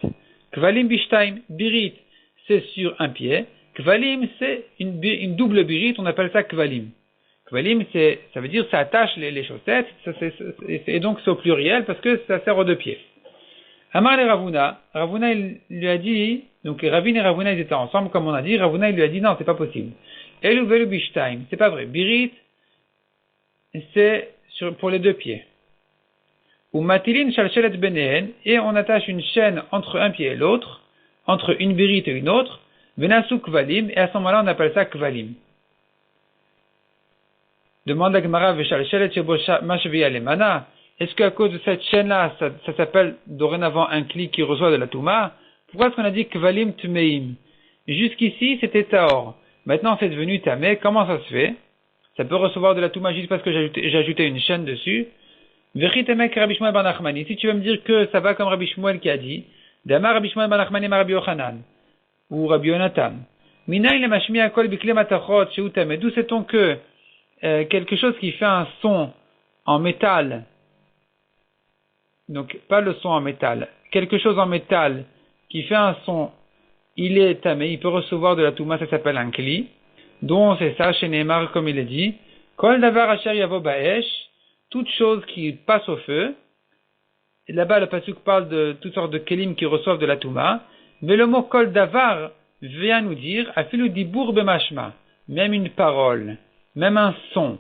Kvalim bishtaim, birit, c'est sur un pied. Kvalim, c'est une double birit, on appelle ça kvalim. Kvalim, ça veut dire ça attache les chaussettes, et donc c'est au pluriel parce que ça sert aux deux pieds. Amar le Ravuna, Ravuna il lui a dit, donc Ravine et Ravuna ils étaient ensemble comme on a dit, Ravuna il lui a dit non c'est pas possible. Elu velu bishtaim, c'est pas vrai. Birit, c'est pour les deux pieds. Ou matilin shalshelet benehen, et on attache une chaîne entre un pied et l'autre, entre une birit et une autre, venasu kvalim, et à ce moment-là on appelle ça kvalim. Demande la Gemara veshalshelet shebo mashviya lemana. Est-ce qu'à cause de cette chaîne-là, ça s'appelle dorénavant un kli qui reçoit de la touma? Pourquoi est-ce qu'on a dit kvalim tmeim? Jusqu'ici, c'était taor. Maintenant, c'est devenu tamé. Comment ça se fait? Ça peut recevoir de la touma juste parce que j'ai ajouté une chaîne dessus. Vechitemek Rabbi Shmuel ben Nachmani. Si tu veux me dire que ça va comme Rabbi Shmuel qui a dit, Dama Rabbi Shmuel ben Nachmani ma Rabbi Yochanan, ou Rabbi Yonatan. Minaï le mashmi akol bikle matachot chez tamé. D'où sait-on que quelque chose qui fait un son en métal, donc pas le son en métal, quelque chose en métal qui fait un son, il est tamé, il peut recevoir de la touma, ça s'appelle un kli, dont c'est ça chez Neymar comme il est dit, kol davar asher yavo ba'esh, toute chose qui passe au feu, et là-bas le pasuk parle de toutes sortes de kelim qui reçoivent de la touma, mais le mot kol davar vient nous dire afilu dibur bemashma, même une parole, même un son,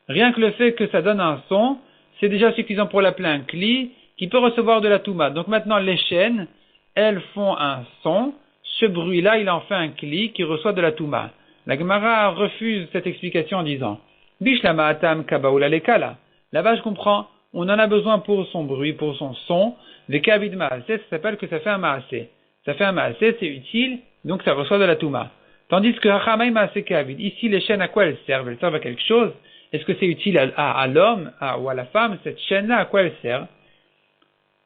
rien que le fait que ça donne un son, c'est déjà suffisant pour l'appeler un kli, qui peut recevoir de la touma. Donc maintenant, les chaînes, elles font un son. Ce bruit-là, il en fait un kli qui reçoit de la touma. La Gemara refuse cette explication en disant Bishlama atam kabaoula lekala. Là-bas, je comprends, on en a besoin pour son bruit, pour son son. Vekavid maasé, ça s'appelle que ça fait un maasé. Ça fait un maasé, c'est utile, donc ça reçoit de la touma. Tandis que hachamay maasé kavid, ici, les chaînes, à quoi elles servent? Elles servent à quelque chose. Est-ce que c'est utile à l'homme ou à la femme? Cette chaîne-là, à quoi elle sert?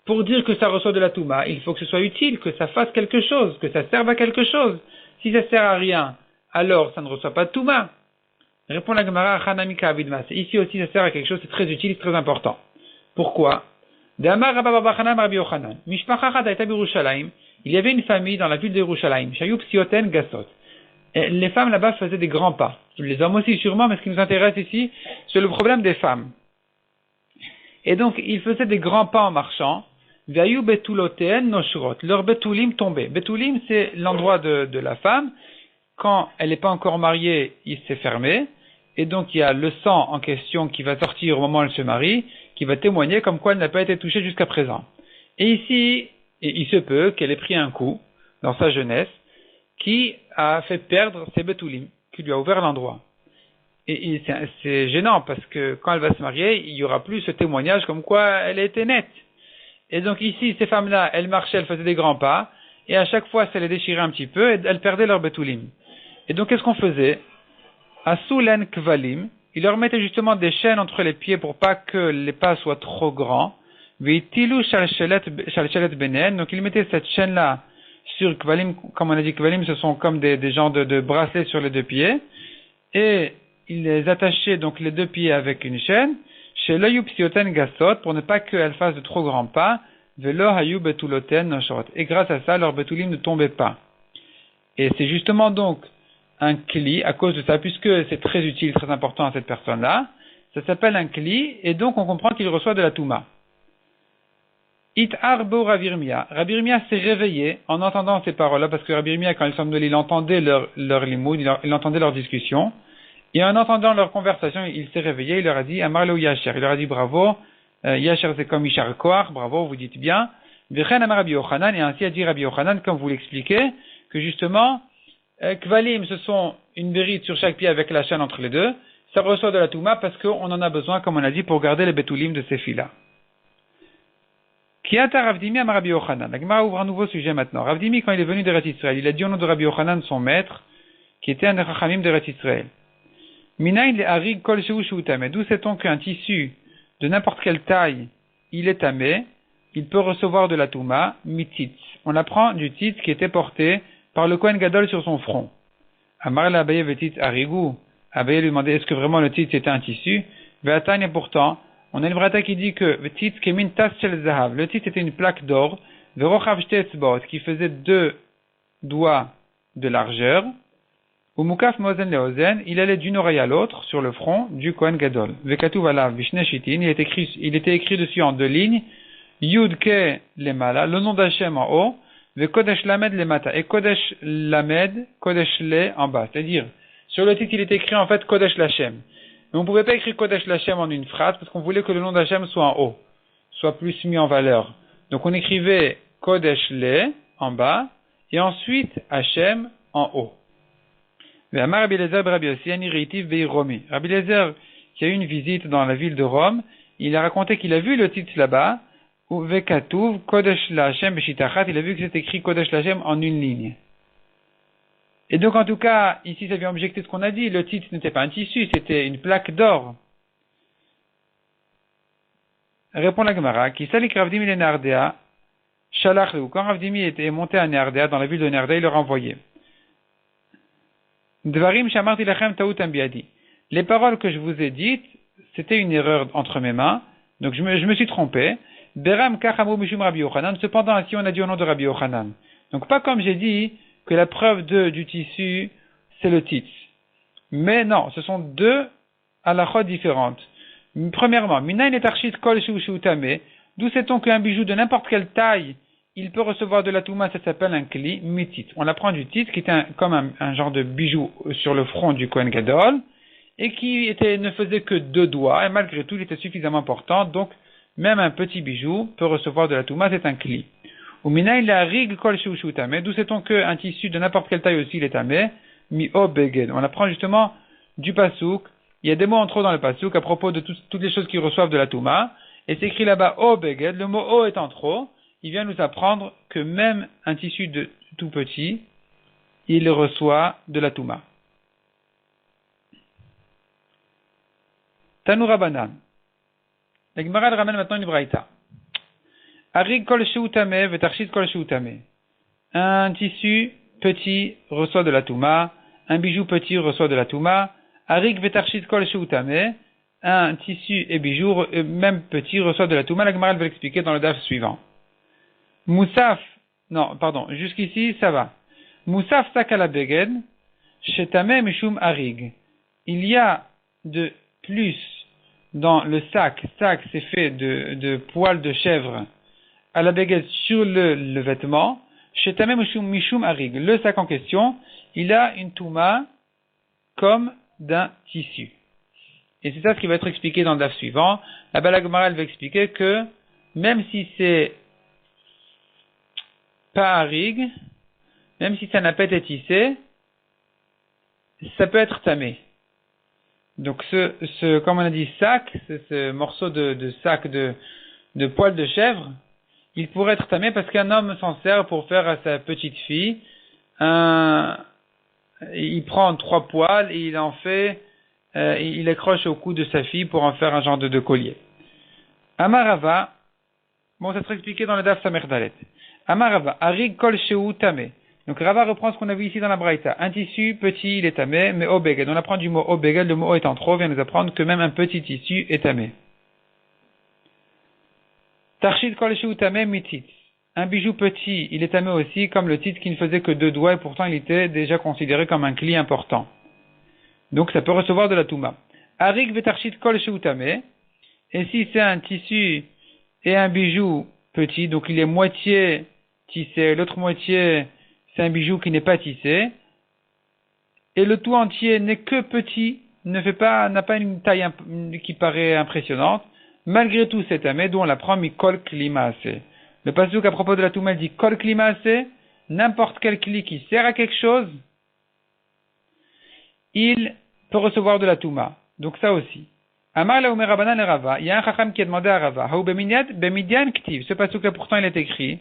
Pour dire que ça reçoit de la touma, il faut que ce soit utile, que ça fasse quelque chose, que ça serve à quelque chose. Si ça sert à rien, alors ça ne reçoit pas de touma. Répond la Gemara, Hanami Kavidmas. Ici aussi ça sert à quelque chose, c'est très utile, c'est très important. Pourquoi? Il y avait une famille dans la ville de Yerushalayim, Shayub Sioten Gasot. Les femmes là-bas faisaient des grands pas. Les hommes aussi sûrement, mais ce qui nous intéresse ici, c'est le problème des femmes. Et donc, ils faisaient des grands pas en marchant. Vayu betuloten noshrot. Leur betulim tombait. Betulim, c'est l'endroit de la femme. Quand elle n'est pas encore mariée, il s'est fermé. Et donc, il y a le sang en question qui va sortir au moment où elle se marie, qui va témoigner comme quoi elle n'a pas été touchée jusqu'à présent. Et ici, il se peut qu'elle ait pris un coup, dans sa jeunesse, qui a fait perdre ses betulim, qui lui a ouvert l'endroit. Et c'est gênant parce que quand elle va se marier, il n'y aura plus ce témoignage comme quoi elle était nette. Et donc ici, ces femmes-là, elles marchaient, elles faisaient des grands pas, et à chaque fois, ça les déchirait un petit peu, et elles perdaient leur betulim. Et donc, qu'est-ce qu'on faisait? Asulen kvalim, ils leur mettaient justement des chaînes entre les pieds pour pas que les pas soient trop grands. Veitilu shalshelet benen, donc ils mettaient cette chaîne-là sur kvalim, comme on a dit, kvalim, ce sont comme des genres de bracelets sur les deux pieds, et ils les attachaient donc les deux pieds avec une chaîne, chez l'ayub sioten gasot, pour ne pas qu'elles fassent de trop grands pas, velo hayub betuloten noshot. Et grâce à ça, leur betulim ne tombait pas. Et c'est justement donc un kli, à cause de ça, puisque c'est très utile, très important à cette personne-là, ça s'appelle un kli, et donc on comprend qu'il reçoit de la touma. It arbo Ravirmia. Ravirmia s'est réveillé en entendant ces paroles-là, parce que Ravirmia, quand il semblait, il entendait leur limoud, il entendait leur discussion. Et en entendant leur conversation, il s'est réveillé, il leur a dit, Amarlo Yacher, il leur a dit bravo, Yacher c'est comme Ishar Koar, bravo, vous dites bien. Vechen Amar Rabbi Yochanan, et ainsi a dit Rabbi Yochanan, comme vous l'expliquez, que justement, Kvalim, ce sont une bérite sur chaque pied avec la chaîne entre les deux, ça reçoit de la touma parce qu'on en a besoin, comme on a dit, pour garder les betulim de ces filles-là. Kiata Ravdimi Amar Rabbi Yochanan. La Gemara ouvre un nouveau sujet maintenant. Ravdimi, quand il est venu d'Eretz Israël, il a dit au nom de Rabbi Yochanan, son maître, qui était un des Chachamim d'Eretz Israël. Minaï le harig kol sheu shu tamé. D'où sait-on qu'un tissu de n'importe quelle taille, il est tamé, il peut recevoir de la touma, mititz. On apprend du titz qui était porté par le Kohen Gadol sur son front. Amar la Abaye vetitz harigou. Abaye lui demandait est-ce que vraiment le titz était un tissu? Ve'atan, et pourtant, on a une brata qui dit que vetitz kemin tas shel zahav. Le titz était une plaque d'or, Verochav shte etzbaot, qui faisait 2 doigts de largeur. Ou mukaf mozen leozen, il allait d'une oreille à l'autre sur le front du Kohen Gadol. Vekatuv alav bishne shitin, il était écrit dessus en 2 lignes. Yud ke lemala, le nom d'Hachem en haut. Vekodesh lamed lemata, et Kodesh lamed, Kodesh le en bas. C'est-à-dire, sur le titre il était écrit en fait Kodesh Lachem. Mais on ne pouvait pas écrire Kodesh Lachem en une phrase parce qu'on voulait que le nom d'Hachem soit en haut, soit plus mis en valeur. Donc on écrivait Kodesh le en bas et ensuite Hachem en haut. Rabbi Eliezer qui a eu une visite dans la ville de Rome, il a raconté qu'il a vu le titre là-bas, où Vekatuv Kodesh Lachem Beshitachat, il a vu que c'est écrit Kodesh Lachem en une ligne. Et donc, en tout cas, ici, ça vient objecter ce qu'on a dit. Le titre n'était pas un tissu, c'était une plaque d'or. Répond la Gemara, qui salik Ravdimi le Nardea, Shalach Leu. Quand Ravdimi était monté à Nardea, dans la ville de Nardea, il leur a envoyé. Dvarim shamarti lachem taut ambiadi. Les paroles que je vous ai dites, c'était une erreur entre mes mains, donc je me suis trompé. Beram kachamu mishum Rabbi Yochanan. Cependant, ici, on a dit au nom de Rabbi Yochanan. Donc, pas comme j'ai dit, que la preuve du tissu, c'est le titz. Mais non, ce sont 2 halachot différentes. Premièrement, minayin et archit kol shu-shu-tame, d'où sait-on qu'un bijou de n'importe quelle taille, il peut recevoir de la touma, ça s'appelle un kli mitit. On apprend du titz, qui est comme un genre de bijou sur le front du Kohen Gadol, et qui ne faisait que 2 doigts, et malgré tout, il était suffisamment important, donc même un petit bijou peut recevoir de la touma, c'est un kli. Ou minayin la rig kol shu tamé, d'où sait-on qu'un tissu de n'importe quelle taille aussi il est tamé, mi o beged. On apprend justement du pasouk, il y a des mots en trop dans le pasouk à propos de toutes les choses qui reçoivent de la touma, et c'est écrit là-bas o beged, le mot o étant trop, il vient nous apprendre que même un tissu de tout petit, il reçoit de la touma. Tanoura Banan. La Gemara ramène maintenant une braïta. Arig kol sheutame vetarshit kol sheutame. Un tissu petit reçoit de la touma, un bijou petit reçoit de la touma. Arig vetarshit kol sheutame. Un tissu et bijou, même petit, reçoit de la touma. La Gemara va l'expliquer dans le daf suivant. Moussaf, non, pardon, jusqu'ici ça va. Moussaf sakala beged, shetame mishum arig. Il y a de plus dans le sac c'est fait de poils de chèvre, à la baguette sur le vêtement, chez Tamem Mishum Arig. Le sac en question, il a une touma comme d'un tissu. Et c'est ça ce qui va être expliqué dans le daf suivant. La Bala Gemara, elle va expliquer que même si c'est pas Arig, même si ça n'a pas été tissé, ça peut être tamé. Donc comme on a dit sac, ce morceau de sac de poils de chèvre, il pourrait être tamé parce qu'un homme s'en sert pour faire à sa petite fille il prend 3 poils et il en fait, il accroche au cou de sa fille pour en faire un genre de collier. Amarava, bon ça sera expliqué dans le Daf Samer Dalet. Amarava, Arig kol sheu tamé. Donc Rava reprend ce qu'on a vu ici dans la Braïta. Un tissu petit, il est tamé, mais obeged. On apprend du mot obeged, le mot étant trop, vient nous apprendre que même un petit tissu est tamé. Tarshid kol sheu tamé mitit. Un bijou petit, il est tamé aussi, comme le titre qui ne faisait que 2 doigts, et pourtant il était déjà considéré comme un cli important. Donc ça peut recevoir de la touma. Arig vetarshid kol sheu tamé. Et si c'est un tissu et un bijou petit, donc il est moitié tissé, l'autre moitié c'est un bijou qui n'est pas tissé, et le tout entier n'est que petit, n'a pas une taille qui paraît impressionnante, malgré tout c'est tamé, d'où on l'apprend mikol klimaase. Le pasuk à propos de la touma dit kol klimaase, n'importe quel kli qui sert à quelque chose, il peut recevoir de la touma. Donc ça aussi. Amar la Omer Rabbanan le Rava, il y a un chacham qui a demandé à Rava, Haou bemidian ktiv, ce pasuk là pourtant il est écrit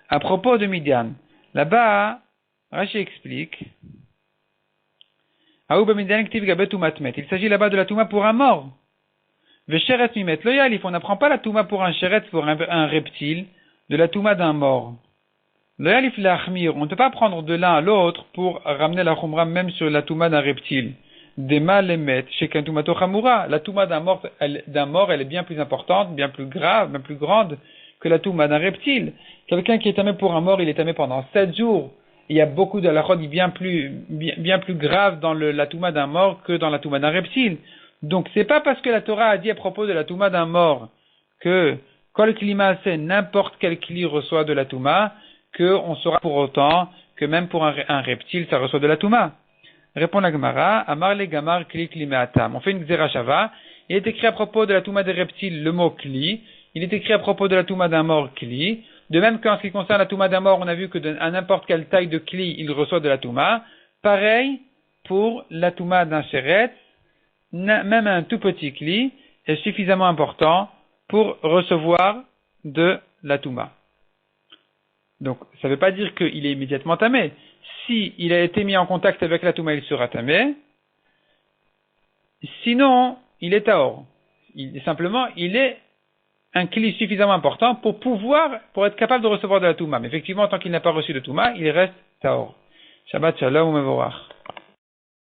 à propos de Midian. Là-bas, Rashi explique, Haou bemidian ktiv gabet umatmet, il s'agit là-bas de la touma pour un mort. Vesheret mimet lo yalif, on n'apprend pas la touma pour un sheret, pour un reptile, de la touma d'un mort. Lo yalif la achmir, on ne peut pas prendre de l'un à l'autre pour ramener la chumra même sur la touma d'un reptile. Dema lemet, sheken tumato chamura. La touma d'un mort, elle est bien plus importante, bien plus grave, bien plus grande que la touma d'un reptile. Quelqu'un qui est tamé pour un mort, il est tamé pendant 7 jours. Il y a beaucoup de halachot bien plus graves dans la touma d'un mort que dans la touma d'un reptile. Donc c'est pas parce que la Torah a dit à propos de la touma d'un mort que kol klima c'est n'importe quel kli reçoit de la touma, qu'on saura pour autant que même pour un reptile ça reçoit de la touma. Répond la Gemara, Amar le gamar kli klimeatam. On fait une xerashava. Il est écrit à propos de la touma des reptiles le mot kli. Il est écrit à propos de la touma d'un mort kli. De même qu'en ce qui concerne la touma d'un mort, on a vu que à n'importe quelle taille de kli, il reçoit de la touma. Pareil pour la touma d'un chéret, même un tout petit kli est suffisamment important pour recevoir de la touma. Donc, ça ne veut pas dire qu'il est immédiatement tamé. Si il a été mis en contact avec la touma, il sera tamé. Sinon, il est taor. Il est un kli suffisamment important pour être capable de recevoir de la touma. Mais effectivement, tant qu'il n'a pas reçu de touma, il reste taor. Shabbat shalom mevorach.